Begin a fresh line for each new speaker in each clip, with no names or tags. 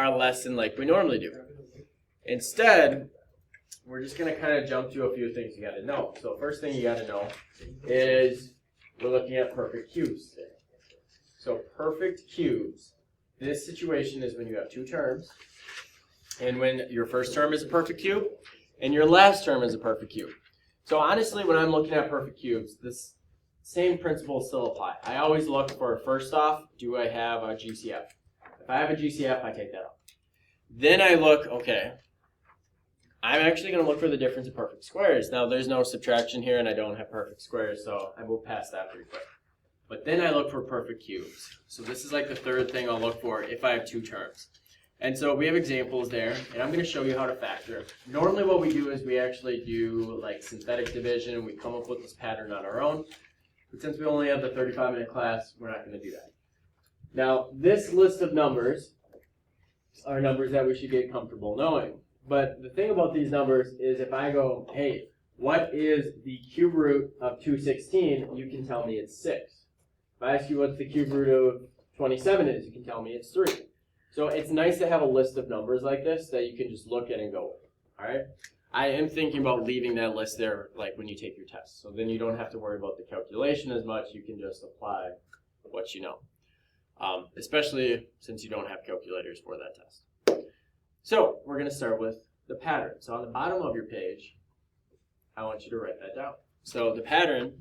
our lesson like we normally do. Instead, we're just going to kind of jump to a few things you got to know. So first thing you got to know is we're looking at perfect cubes today. So perfect cubes, this situation is when you have two terms, and when your first term is a perfect cube, and your last term is a perfect cube. So honestly, when I'm looking at perfect cubes, this same principles still apply. I always look for, first off, do I have a GCF? If I have a GCF, I take that out. Then I look, okay, I'm actually going to look for the difference of perfect squares. Now, there's no subtraction here, and I don't have perfect squares, so I will pass that pretty quick. But then I look for perfect cubes. So this is like the third thing I'll look for if I have two terms. And so we have examples there, and I'm going to show you how to factor. Normally what we do is we actually do like synthetic division, and we come up with this pattern on our own. But since we only have the 35-minute class, we're not going to do that. Now, this list of numbers are numbers that we should get comfortable knowing. But the thing about these numbers is if I go, hey, what is the cube root of 216? You can tell me it's 6. If I ask you what the cube root of 27 is, you can tell me it's 3. So it's nice to have a list of numbers like this that you can just look at and go with. All right? I am thinking about leaving that list there like when you take your test. So then you don't have to worry about the calculation as much. You can just apply what you know. Especially since you don't have calculators for that test. So we're going to start with the pattern. So on the bottom of your page, I want you to write that down. So the pattern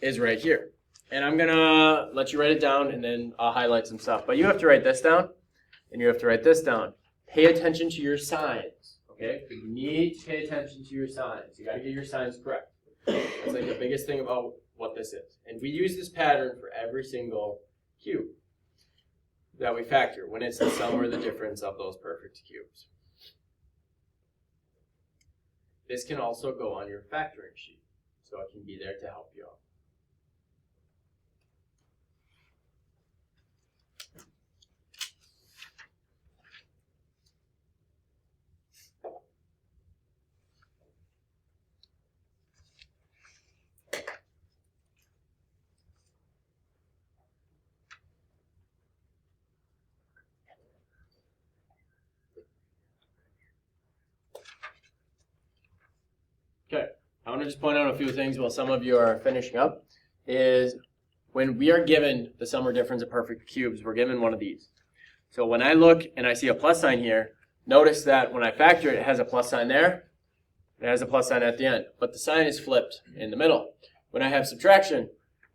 is right here. And I'm going to let you write it down, and then I'll highlight some stuff. But you have to write this down, and you have to write this down. Pay attention to your signs. Okay? You need to pay attention to your signs. You got to get your signs correct. That's like the biggest thing about what this is. And we use this pattern for every single cube that we factor when it's the sum or the difference of those perfect cubes. This can also go on your factoring sheet, so it can be there to help you out. Okay, I want to just point out a few things while some of you are finishing up, is when we are given the sum or difference of perfect cubes, we're given one of these. So when I look and I see a plus sign here, notice that when I factor it, it has a plus sign there, it has a plus sign at the end, but the sign is flipped in the middle. When I have subtraction,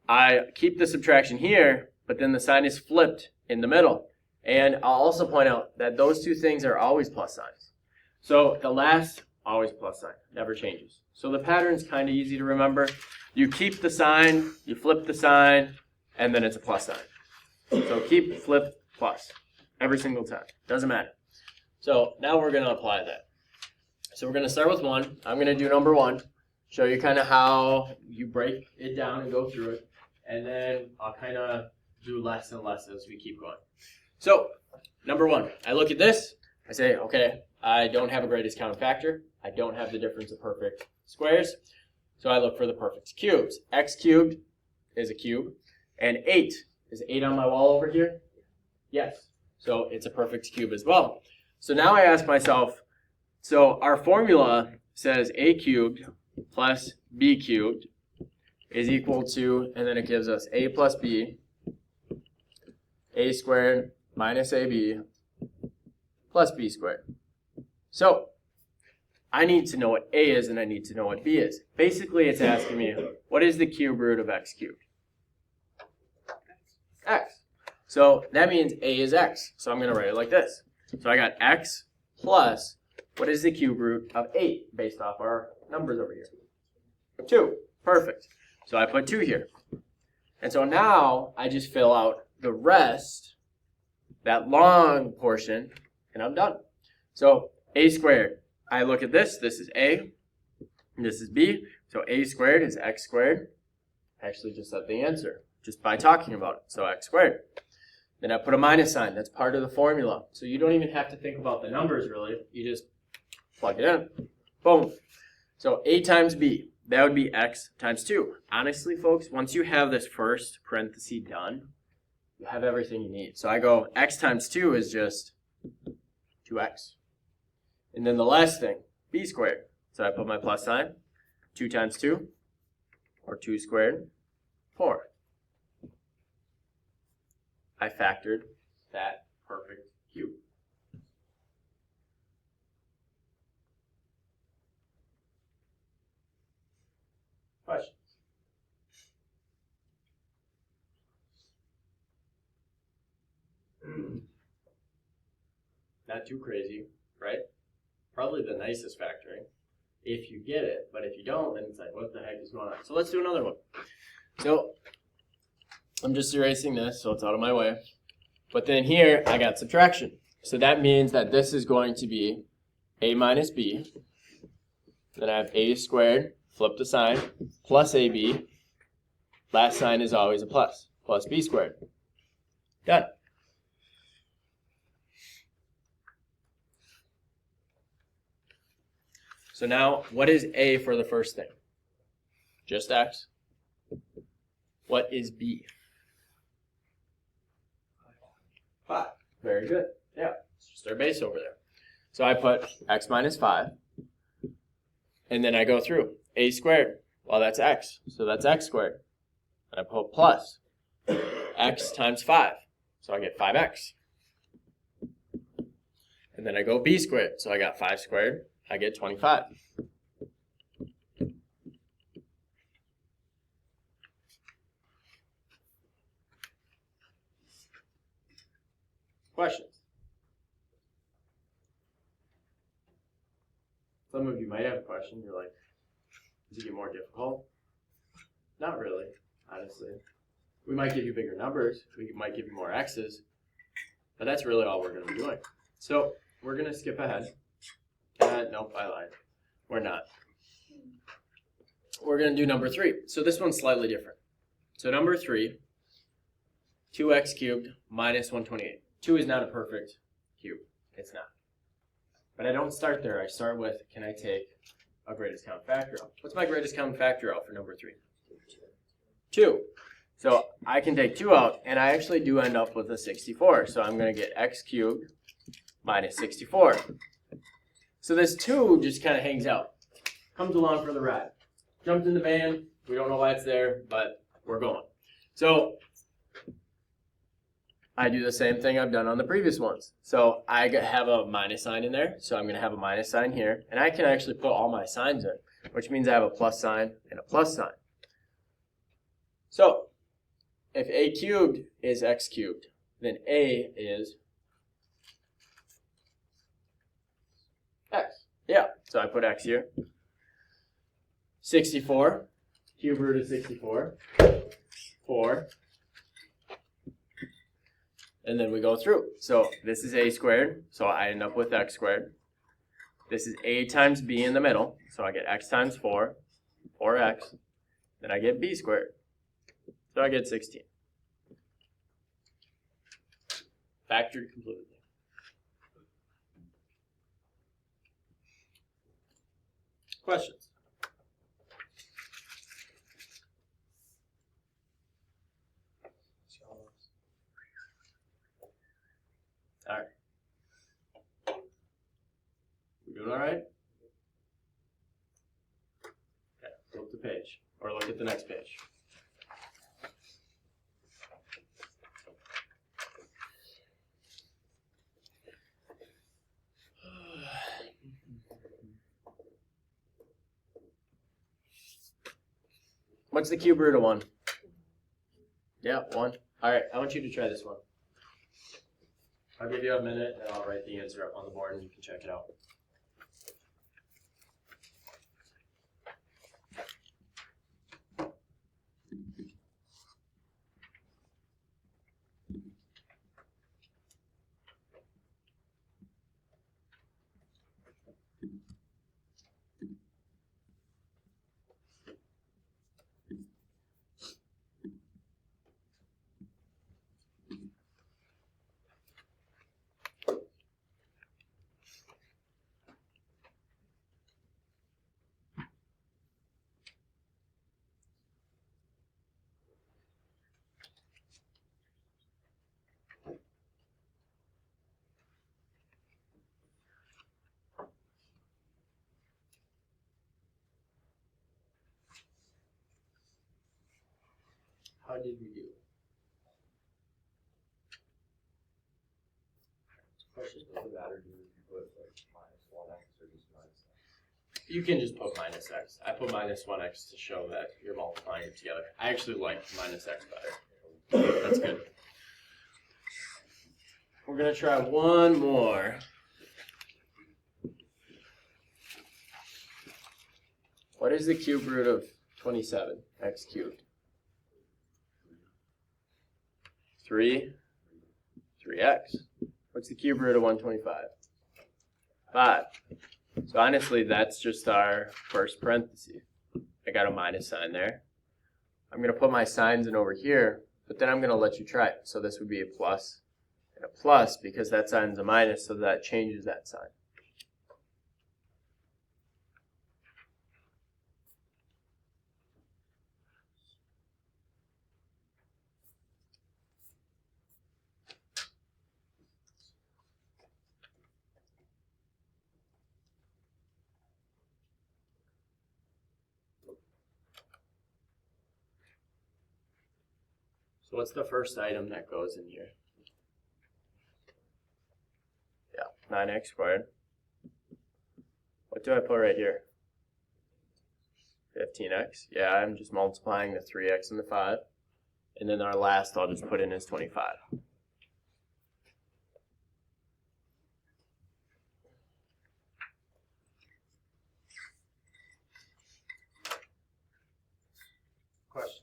I keep the subtraction here, but then the sign is flipped in the middle. And I'll also point out that those two things are always plus signs. So the last, always plus sign, never changes. So the pattern's kind of easy to remember. You keep the sign, you flip the sign, and then it's a plus sign. So keep, flip, plus, every single time. Doesn't matter. So now we're going to apply that. So we're going to start with 1. I'm going to do number 1, show you kind of how you break it down and go through it. And then I'll kind of do less and less as we keep going. So number 1, I look at this. I say, okay, I don't have a greatest common factor. I don't have the difference of perfect squares. So I look for the perfect cubes. X cubed is a cube. And 8, is 8 on my wall over here? Yes. So it's a perfect cube as well. So now I ask myself, so our formula says a cubed plus b cubed is equal to, and then it gives us a plus b, a squared minus ab plus b squared. So I need to know what a is and I need to know what b is. Basically, it's asking me, what is the cube root of x cubed? X. So that means a is x. So I'm going to write it like this. So I got x plus, what is the cube root of 8 based off our numbers over here? 2. Perfect. So I put 2 here. And so now I just fill out the rest, that long portion, and I'm done. So a squared. I look at this. This is a, and this is b. So a squared is x squared. I actually just said the answer just by talking about it. So x squared. Then I put a minus sign. That's part of the formula. So you don't even have to think about the numbers really. You just plug it in. Boom. So a times b. That would be x times 2. Honestly, folks, once you have this first parenthesis done, you have everything you need. So I go x times 2 is just 2x. And then the last thing, b squared. So I put my plus sign, 2 times 2, or 2 squared, 4. I factored that perfect cube. Questions? Not too crazy, right? Probably the nicest factoring if you get it, but if you don't, then it's like, what the heck is going on? So let's do another one. So I'm just erasing this so it's out of my way. But then here I got subtraction. So that means that this is going to be a minus b. Then I have a squared, flip the sign, plus ab. Last sign is always a plus b squared. Done. So now, what is a for the first thing? Just x. What is b? 5. Very good. Yeah, it's just our base over there. So I put x minus 5. And then I go through. A squared. Well, that's x. So that's x squared. And I put plus x times 5. So I get 5x. And then I go b squared. So I got 5 squared. I get 25. Questions? Some of you might have a question. You're like, does it get more difficult? Not really, honestly. We might give you bigger numbers. We might give you more x's. But that's really all we're going to be doing. So we're going to skip ahead. Nope, I lied. We're not. We're going to do number 3. So this one's slightly different. So number 3, 2x cubed minus 128. 2 is not a perfect cube. It's not. But I don't start there. I start with, can I take a greatest common factorial? What's my greatest common factorial for number 3? 2. So I can take 2 out, and I actually do end up with a 64. So I'm going to get x cubed minus 64. So this 2 just kind of hangs out. Comes along for the ride. Jumped in the van. We don't know why it's there, but we're going. So I do the same thing I've done on the previous ones. So I have a minus sign in there. So I'm going to have a minus sign here. And I can actually put all my signs in, which means I have a plus sign and a plus sign. So if a cubed is x cubed, then a is x. Yeah, so I put x here. 64, cube root of 64, 4. And then we go through. So this is a squared, so I end up with x squared. This is a times b in the middle, so I get x times 4, 4x. Then I get b squared, so I get 16. Factored completely. Questions? All right. We doing all right? Okay, flip the page, or look at the next page. What's the cube root of 1? Yeah, 1. All right, I want you to try this one. I'll give you a minute, and I'll write the answer up on the board, and you can check it out. how did we do?
Question, does it matter if you put like -1x or just -x?
You can just put minus x. I put minus 1x to show that you're multiplying it together. I actually like minus x better. That's good. We're going to try one more. What is the cube root of 27? X cubed. 3. 3x. What's the cube root of 125? 5. So honestly, that's just our first parenthesis. I got a minus sign there. I'm going to put my signs in over here, but then I'm going to let you try it. So this would be a plus and a plus because that sign's a minus, so that changes that sign. So what's the first item that goes in here? Yeah, 9x squared. What do I put right here? 15x. Yeah, I'm just multiplying the 3x and the 5. And then our last I'll just put in is 25. Questions?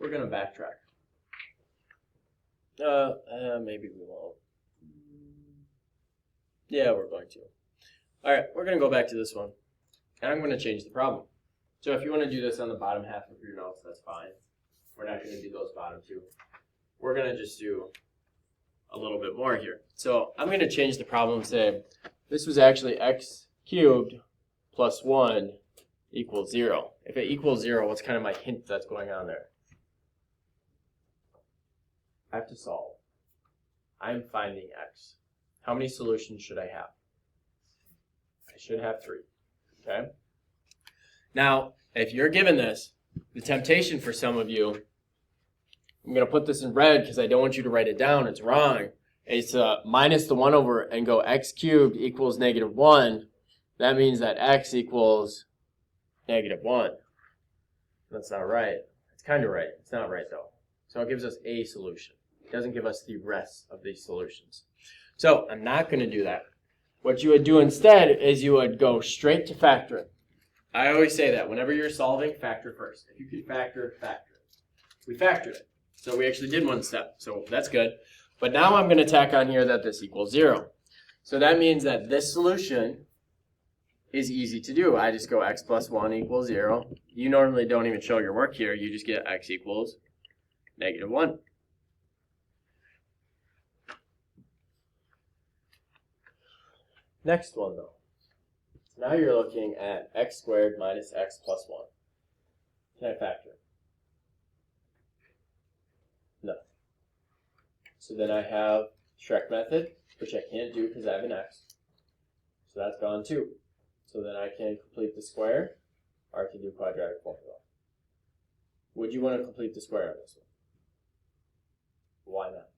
We're going to backtrack. Maybe we won't. Yeah, we're going to. All right, we're going to go back to this one. And I'm going to change the problem. So if you want to do this on the bottom half of your notes, that's fine. We're not going to do those bottom two. We're going to just do a little bit more here. So I'm going to change the problem and say, this was actually x cubed plus 1 equals 0. If it equals 0, what's kind of my hint that's going on there? I have to solve. I'm finding x. How many solutions should I have? I should have 3. Okay? Now, if you're given this, the temptation for some of you, I'm going to put this in red because I don't want you to write it down. It's wrong. It's minus the 1 over and go x cubed equals -1. That means that x equals -1. That's not right. It's kind of right. It's not right, though. So it gives us a solution. It doesn't give us the rest of these solutions. So I'm not going to do that. What you would do instead is you would go straight to factoring. I always say that. Whenever you're solving, factor first. If you can factor, factor it. We factored it. So we actually did one step. So that's good. But now I'm going to tack on here that this equals 0. So that means that this solution is easy to do. I just go x plus 1 equals 0. You normally don't even show your work here. You just get x equals -1. Next one, though. So now you're looking at x squared minus x plus 1. Can I factor? No. So then I have Shrek method, which I can't do because I have an x. So that's gone too. So then I can complete the square, or I can do quadratic formula. Would you want to complete the square on this one? Why not?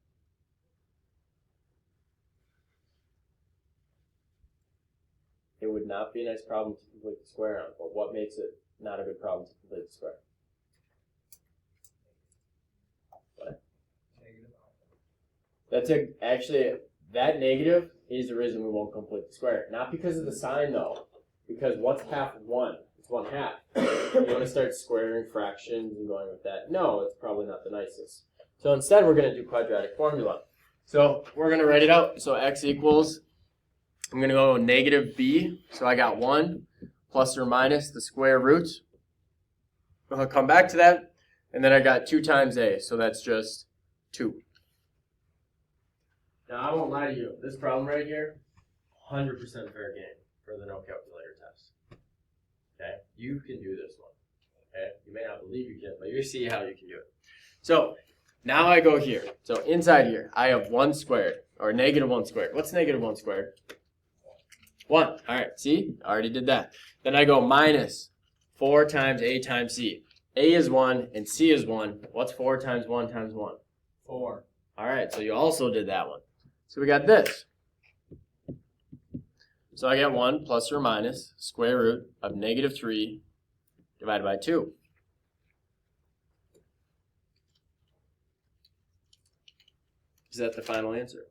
It would not be a nice problem to complete the square on, but what makes it not a good problem to complete the square? What? That's actually, that negative is the reason we won't complete the square. Not because of the sign, though. Because what's half of 1? It's 1/2. You want to start squaring fractions and going with that? No, it's probably not the nicest. So instead, we're going to do quadratic formula. So we're going to write it out. So x equals, I'm going to go -b. So I got 1 plus or minus the square root. I'll come back to that. And then I got 2 times a. So that's just 2. Now, I won't lie to you. This problem right here, 100% fair game for the no calculator test. Okay? You can do this one. Okay, you may not believe you can, but you see how you can do it. So now I go here. So inside here, I have 1 squared, or negative 1 squared. What's negative 1 squared? 1. All right, see? I already did that. Then I go minus 4 times a times c. A is 1 and c is 1. What's 4 times 1 times 1? 4. All right, so you also did that one. So we got this. So I get 1 plus or minus square root of negative 3 divided by 2. Is that the final answer?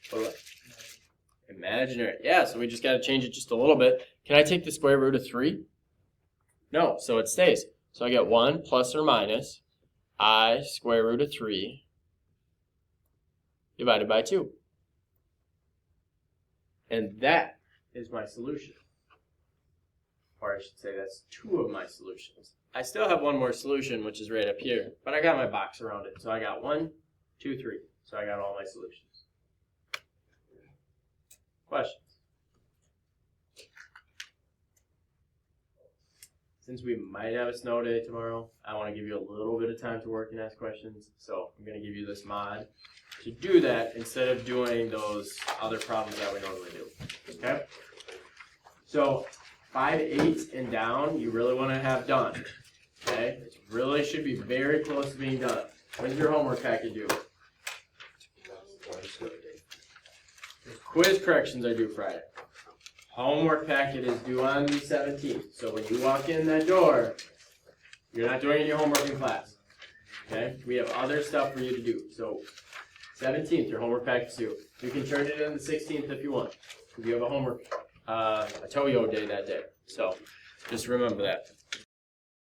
What do I? Imaginary. Yeah, so we just got to change it just a little bit. Can I take the square root of 3? No, so it stays. So I get 1 plus or minus I square root of 3 divided by 2. And that is my solution. Or I should say that's 2 of my solutions. I still have one more solution, which is right up here, but I got my box around it. So I got 1, 2, 3. So I got all my solutions. Questions? Since we might have a snow day tomorrow, I want to give you a little bit of time to work and ask questions. So I'm going to give you this mod to do that instead of doing those other problems that we normally do. Okay? So 5, 8, and down, you really want to have done. Okay? It really should be very close to being done. When's your homework packet due? Quiz corrections are due Friday. Homework packet is due on the 17th. So when you walk in that door, you're not doing any homework in class. Okay? We have other stuff for you to do. So 17th, your homework packet's due. You can turn it in the 16th if you want. You have a homework, a Toyo day that day. So just remember that.